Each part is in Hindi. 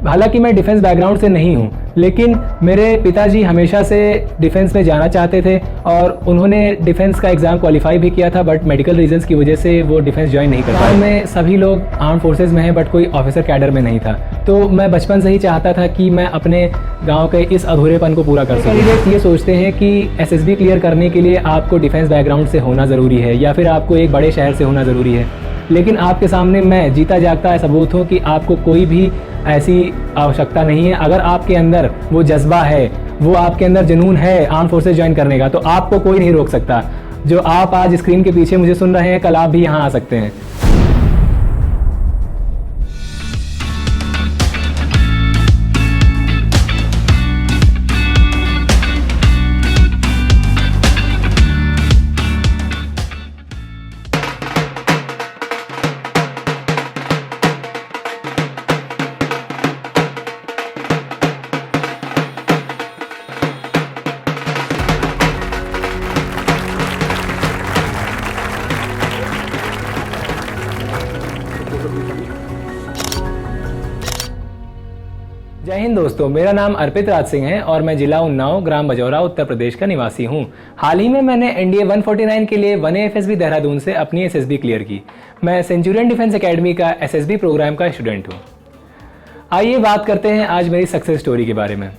हालांकि मैं डिफेंस बैकग्राउंड से नहीं हूँ, लेकिन मेरे पिताजी हमेशा से डिफेंस में जाना चाहते थे और उन्होंने डिफेंस का एग्ज़ाम क्वालिफाई भी किया था, बट मेडिकल रीजंस की वजह से वो डिफेंस ज्वाइन नहीं कर पाए। में सभी लोग आर्म फोर्सेज में हैं, बट कोई ऑफिसर कैडर में नहीं था। तो मैं बचपन से ही चाहता था कि मैं अपने गाँव के इस अधूरेपन को पूरा कर सकूँ। ये सोचते हैं कि SSB क्लियर करने के लिए आपको डिफेंस बैकग्राउंड से होना ज़रूरी है या फिर आपको एक बड़े शहर से होना ज़रूरी है, लेकिन आपके सामने मैं जीता जागता सबूत हूँ कि आपको कोई भी ऐसी आवश्यकता नहीं है। अगर आपके अंदर वो जज्बा है, वो आपके अंदर जुनून है आर्म फोर्सेज ज्वाइन करने का, तो आपको कोई नहीं रोक सकता। जो आप आज स्क्रीन के पीछे मुझे सुन रहे हैं, कल आप भी यहाँ आ सकते हैं। जय हिंद दोस्तों, मेरा नाम अर्पित राज सिंह है और मैं जिला उन्नाव, ग्राम बजौरा, उत्तर प्रदेश का निवासी हूं। हाल ही में मैंने NDA 149 के लिए 1A FSB देहरादून से अपनी SSB क्लियर की। मैं सेंचुरियन डिफेंस एकेडमी का SSB प्रोग्राम का स्टूडेंट हूं। आइए बात करते हैं आज मेरी सक्सेस स्टोरी के बारे में।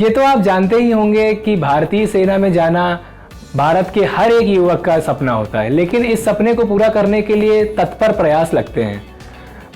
ये तो आप जानते ही होंगे कि भारतीय सेना में जाना भारत के हर एक युवक का सपना होता है, लेकिन इस सपने को पूरा करने के लिए तत्पर प्रयास लगते हैं।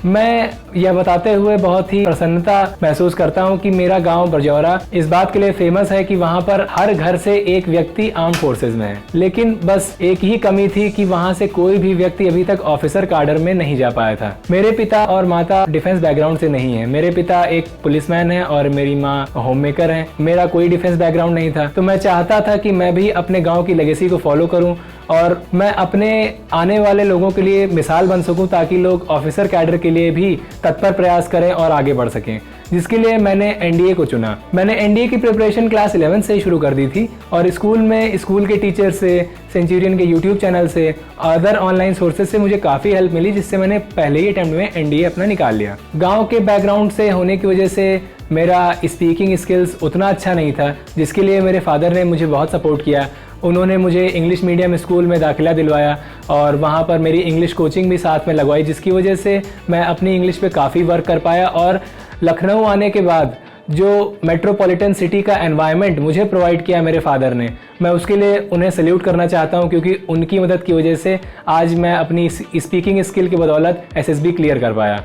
मैं यह बताते हुए बहुत ही प्रसन्नता महसूस करता हूं कि मेरा गांव बजौरा इस बात के लिए फेमस है कि वहां पर हर घर से एक व्यक्ति आर्म फोर्सेज में है, लेकिन बस एक ही कमी थी कि वहां से कोई भी व्यक्ति अभी तक ऑफिसर काडर में नहीं जा पाया था। मेरे पिता और माता डिफेंस बैकग्राउंड से नहीं है। मेरे पिता एक पुलिसमैन है और मेरी माँ होम मेकर है। मेरा कोई डिफेंस बैकग्राउंड नहीं था, तो मैं चाहता था कि मैं भी अपने गाँव की लेगेसी को फॉलो करूँ और मैं अपने आने वाले लोगों के लिए मिसाल बन सकूं, ताकि लोग ऑफिसर कैडर के लिए भी तत्पर प्रयास करें और आगे बढ़ सकें, जिसके लिए मैंने NDA को चुना। मैंने NDA की प्रिपरेशन क्लास 11 से ही शुरू कर दी थी और स्कूल में स्कूल के टीचर से, सेंचुरियन के YouTube चैनल से, अदर ऑनलाइन सोर्सेज से मुझे काफ़ी हेल्प मिली, जिससे मैंने पहले ही अटेम्प्ट में NDA अपना निकाल लिया। गाँव के बैकग्राउंड से होने की वजह से मेरा स्पीकिंग स्किल्स उतना अच्छा नहीं था, जिसके लिए मेरे फादर ने मुझे बहुत सपोर्ट किया। उन्होंने मुझे इंग्लिश मीडियम स्कूल में दाखिला दिलवाया और वहाँ पर मेरी इंग्लिश कोचिंग भी साथ में लगवाई, जिसकी वजह से मैं अपनी इंग्लिश पे काफ़ी वर्क कर पाया। और लखनऊ आने के बाद जो मेट्रोपॉलिटन सिटी का एनवायरनमेंट मुझे प्रोवाइड किया मेरे फादर ने, मैं उसके लिए उन्हें सैल्यूट करना चाहता हूँ, क्योंकि उनकी मदद की वजह से आज मैं अपनी स्पीकिंग स्किल की बदौलत SSB क्लियर कर पाया।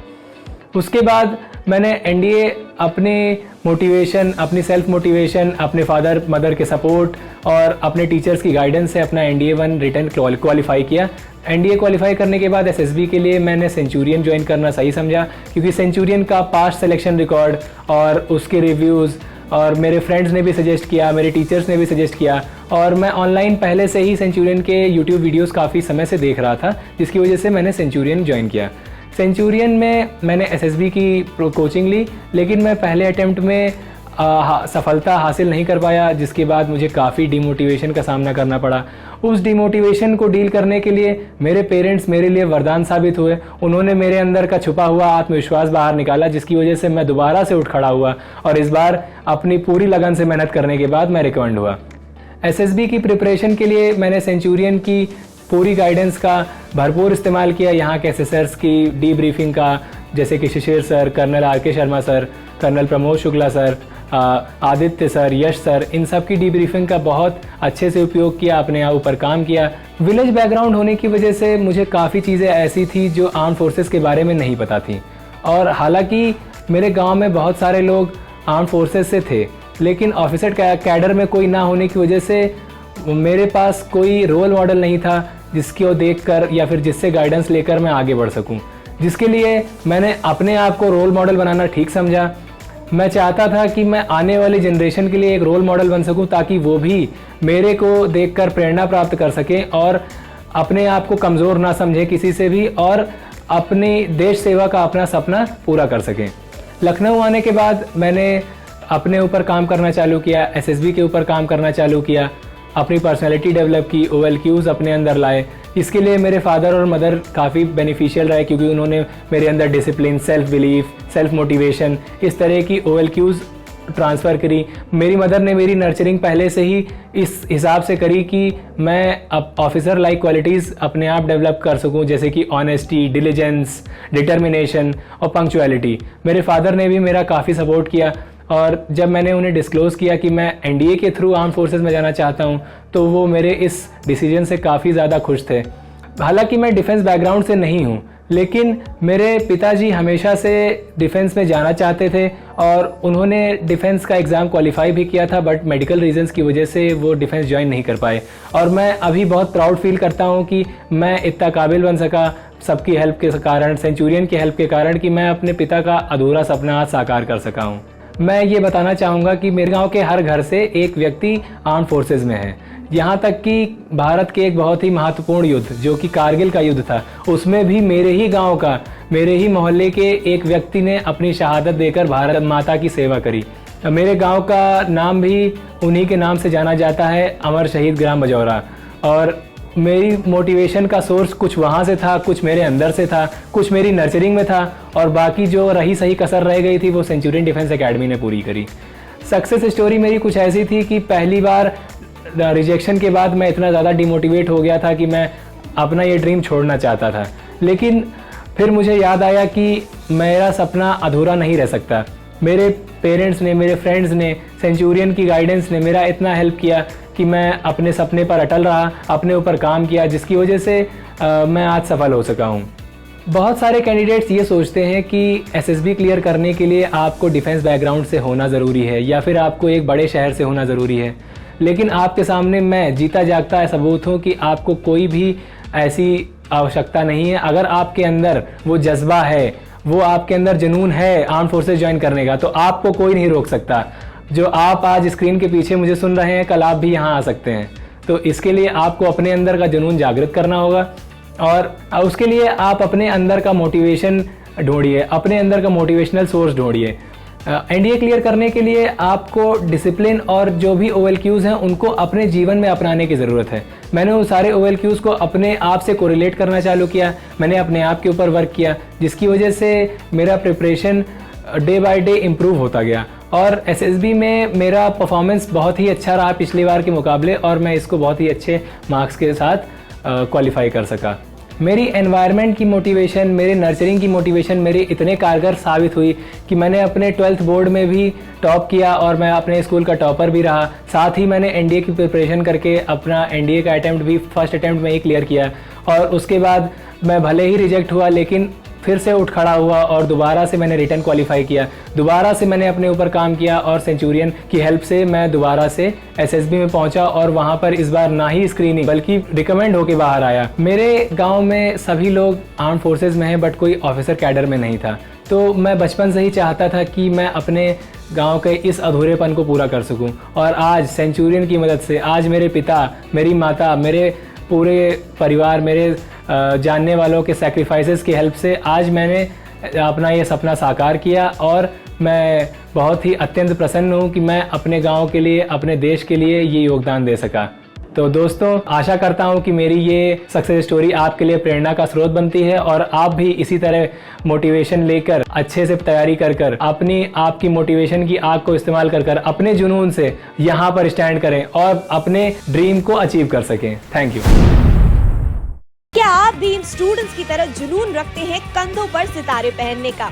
उसके बाद मैंने NDA अपने मोटिवेशन, अपनी सेल्फ मोटिवेशन, अपने फादर मदर के सपोर्ट और अपने टीचर्स की गाइडेंस से अपना NDA 1 रिटर्न क्वालिफाई किया। NDA क्वालिफाई करने के बाद SSB के लिए मैंने सेंचुरियन ज्वाइन करना सही समझा, क्योंकि सेंचुरियन का पास्ट सिलेक्शन रिकॉर्ड और उसके रिव्यूज़ और मेरे फ्रेंड्स ने भी सजेस्ट किया, मेरे टीचर्स ने भी सजेस्ट किया, और मैं ऑनलाइन पहले से ही सेंचुरियन के YouTube वीडियोज़ काफ़ी समय से देख रहा था, जिसकी वजह से मैंने सेंचुरियन ज्वाइन किया। सेंचुरियन में मैंने SSB की कोचिंग ली, लेकिन मैं पहले अटेम्प्ट में सफलता हासिल नहीं कर पाया, जिसके बाद मुझे काफ़ी डिमोटिवेशन का सामना करना पड़ा। उस डिमोटिवेशन को डील करने के लिए मेरे पेरेंट्स मेरे लिए वरदान साबित हुए। उन्होंने मेरे अंदर का छुपा हुआ आत्मविश्वास बाहर निकाला, जिसकी वजह से मैं दोबारा से उठ खड़ा हुआ और इस बार अपनी पूरी लगन से मेहनत करने के बाद मैं रिकमेंड हुआ। SSB की प्रिपरेशन के लिए मैंने सेंचुरियन की पूरी गाइडेंस का भरपूर इस्तेमाल किया। यहाँ के SSRs की डीब्रीफिंग का, जैसे कि Shishir sir, colonel RK Sharma sir, colonel Pramod Shukla sir, Aditya sir, Yash sir, इन सब की डीब्रीफिंग का बहुत अच्छे से उपयोग किया, अपने यहाँ ऊपर काम किया। विलेज बैकग्राउंड होने की वजह से मुझे काफ़ी चीज़ें ऐसी थी जो आर्म फोर्सेस के बारे में नहीं पता थी, और हालांकि मेरे गांव में बहुत सारे लोग आर्म फोर्सेस से थे, लेकिन ऑफिसर कैडर में कोई ना होने की वजह से मेरे पास कोई रोल मॉडल नहीं था जिसको देखकर या फिर जिससे गाइडेंस लेकर मैं आगे बढ़ सकूं, जिसके लिए मैंने अपने आप को रोल मॉडल बनाना ठीक समझा। मैं चाहता था कि मैं आने वाली जनरेशन के लिए एक रोल मॉडल बन सकूं, ताकि वो भी मेरे को देखकर प्रेरणा प्राप्त कर सकें और अपने आप को कमज़ोर ना समझें किसी से भी, और अपनी देश सेवा का अपना सपना पूरा कर सकें। लखनऊ आने के बाद मैंने अपने ऊपर काम करना चालू किया, SSB के ऊपर काम करना चालू किया, अपनी पर्सनैलिटी डेवलप की, OLQs अपने अंदर लाए, इसके लिए मेरे फादर और मदर काफ़ी बेनिफिशियल रहे, क्योंकि उन्होंने मेरे अंदर discipline, self belief, self motivation, इस तरह की OLQs ट्रांसफ़र करी। मेरी मदर ने मेरी नर्चरिंग पहले से ही इस हिसाब से करी कि मैं अब ऑफिसर लाइक क्वालिटीज़ अपने आप डेवलप कर सकूं, जैसे कि ऑनेस्टी, डिलीजेंस, डिटर्मिनेशन और पंक्चुअलिटी। मेरे फादर ने भी मेरा काफ़ी सपोर्ट किया, और जब मैंने उन्हें डिस्क्लोज़ किया कि मैं NDA के थ्रू आर्म फोर्सेस में जाना चाहता हूं, तो वो मेरे इस डिसीजन से काफ़ी ज़्यादा खुश थे। हालांकि मैं डिफेंस बैकग्राउंड से नहीं हूं, लेकिन मेरे पिताजी हमेशा से डिफेंस में जाना चाहते थे, और उन्होंने डिफेंस का एग्ज़ाम क्वालिफाई भी किया था, बट मेडिकल रीजंस की वजह से वो डिफेंस ज्वाइन नहीं कर पाए। और मैं अभी बहुत प्राउड फील करता हूं कि मैं इतना काबिल बन सका सबकी हेल्प के कारण, सेंचुरियन की हेल्प के कारण, कि मैं अपने पिता का अधूरा सपना आज साकार कर सका हूँ। मैं ये बताना चाहूँगा कि मेरे गांव के हर घर से एक व्यक्ति आर्म फोर्सेज में है। यहाँ तक कि भारत के एक बहुत ही महत्वपूर्ण युद्ध, जो कि कारगिल का युद्ध था, उसमें भी मेरे ही गांव का, मेरे ही मोहल्ले के एक व्यक्ति ने अपनी शहादत देकर भारत माता की सेवा करी। मेरे गांव का नाम भी उन्हीं के नाम से जाना जाता है, अमर शहीद ग्राम बजौरा। और मेरी मोटिवेशन का सोर्स कुछ वहाँ से था, कुछ मेरे अंदर से था, कुछ मेरी नर्चरिंग में था, और बाकी जो रही सही कसर रह गई थी वो सेंचुरियन डिफेंस एकेडमी ने पूरी करी। सक्सेस स्टोरी मेरी कुछ ऐसी थी कि पहली बार रिजेक्शन के बाद मैं इतना ज़्यादा डिमोटिवेट हो गया था कि मैं अपना ये ड्रीम छोड़ना चाहता था। लेकिन फिर मुझे याद आया कि मेरा सपना अधूरा नहीं रह सकता। मेरे पेरेंट्स ने, मेरे फ्रेंड्स ने, सेंचुरियन की गाइडेंस ने मेरा इतना हेल्प किया कि मैं अपने सपने पर अटल रहा, अपने ऊपर काम किया, जिसकी वजह से मैं आज सफल हो सका हूँ। बहुत सारे कैंडिडेट्स ये सोचते हैं कि SSB क्लियर करने के लिए आपको डिफेंस बैकग्राउंड से होना ज़रूरी है, या फिर आपको एक बड़े शहर से होना ज़रूरी है। लेकिन आपके सामने मैं जीता जागता सबूत हूँ कि आपको कोई भी ऐसी आवश्यकता नहीं है। अगर आपके अंदर वो जज्बा है, वो आपके अंदर जुनून है आर्म फोर्सेस ज्वाइन करने का, तो आपको कोई नहीं रोक सकता। जो आप आज स्क्रीन के पीछे मुझे सुन रहे हैं, कल आप भी यहाँ आ सकते हैं। तो इसके लिए आपको अपने अंदर का जुनून जागृत करना होगा, और उसके लिए आप अपने अंदर का मोटिवेशन ढूंढिए, अपने अंदर का मोटिवेशनल सोर्स ढूंढिए। NDA क्लियर करने के लिए आपको डिसिप्लिन और जो भी OLQs हैं उनको अपने जीवन में अपनाने की ज़रूरत है। मैंने उन सारे OLQs को अपने आप से कोरिलेट करना चालू किया, मैंने अपने आप के ऊपर वर्क किया, जिसकी वजह से मेरा preparation day by day improve होता गया, और SSB में मेरा परफॉर्मेंस बहुत ही अच्छा रहा पिछली बार के मुकाबले, और मैं इसको बहुत ही अच्छे मार्क्स के साथ क्वालिफाई कर सका। मेरी एनवायरनमेंट की मोटिवेशन, मेरे नर्चरिंग की मोटिवेशन मेरी इतने कारगर साबित हुई कि मैंने अपने 12th बोर्ड में भी टॉप किया, और मैं अपने स्कूल का टॉपर भी रहा। साथ ही मैंने NDA की प्रिपरेशन करके अपना NDA का अटैम्प्ट भी फर्स्ट अटैम्प्ट में ही क्लियर किया, और उसके बाद मैं भले ही रिजेक्ट हुआ, लेकिन फिर से उठ खड़ा हुआ और दोबारा से मैंने रिटर्न क्वालिफाई किया। दोबारा से मैंने अपने ऊपर काम किया, और सेंचुरियन की हेल्प से मैं दोबारा से SSB में पहुंचा, और वहां पर इस बार ना ही स्क्रीनिंग बल्कि रिकमेंड होके बाहर आया। मेरे गांव में सभी लोग आर्म फोर्सेज में हैं, बट कोई ऑफिसर कैडर में नहीं था। तो मैं बचपन से ही चाहता था कि मैं अपने गांव के इस अधूरेपन को पूरा कर सकूं, और आज सेंचुरियन की मदद से, आज मेरे पिता, मेरी माता, मेरे पूरे परिवार, मेरे जानने वालों के सैक्रिफाइसेस की हेल्प से आज मैंने अपना ये सपना साकार किया, और मैं बहुत ही अत्यंत प्रसन्न हूँ कि मैं अपने गांव के लिए, अपने देश के लिए ये योगदान दे सका। तो दोस्तों, आशा करता हूँ कि मेरी ये सक्सेस स्टोरी आपके लिए प्रेरणा का स्रोत बनती है, और आप भी इसी तरह मोटिवेशन लेकर, अच्छे से तैयारी कर अपनी आपकी मोटिवेशन की आग को इस्तेमाल कर अपने जुनून से यहाँ पर स्टैंड करें और अपने ड्रीम को अचीव कर सकें। Thank you. क्या आप भी इन स्टूडेंट्स की तरह जुनून रखते हैं कंधों पर सितारे पहनने का?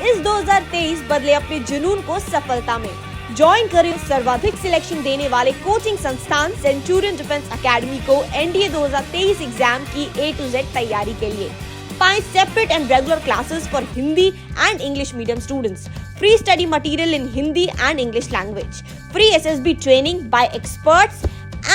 इस 2023 बदले अपने जुनून को सफलता में। ज्वाइन करें सर्वाधिक सिलेक्शन देने वाले कोचिंग संस्थान सेंचुरियन डिफेंस एकेडमी को NDA 2023 एग्जाम की A to Z तैयारी के लिए। Find separate and regular classes for Hindi and English medium students. Free study material in Hindi and English language. Free SSB training by experts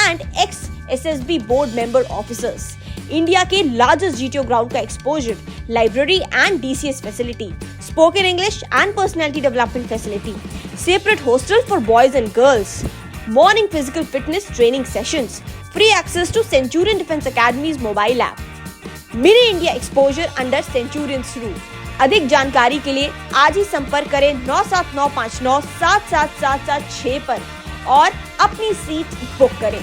and ex-SSB board member officers. India के लार्जेस्ट GTO ग्राउंड का exposure, library and DCS facility, spoken English and personality development facility, separate hostel for boys and girls, morning physical fitness training sessions, free access to Centurion defence academies mobile app, mini India exposure under Centurion rule. अधिक जानकारी के लिए आज ही संपर्क करें 97959 77776 पर और अपनी सीट बुक करें।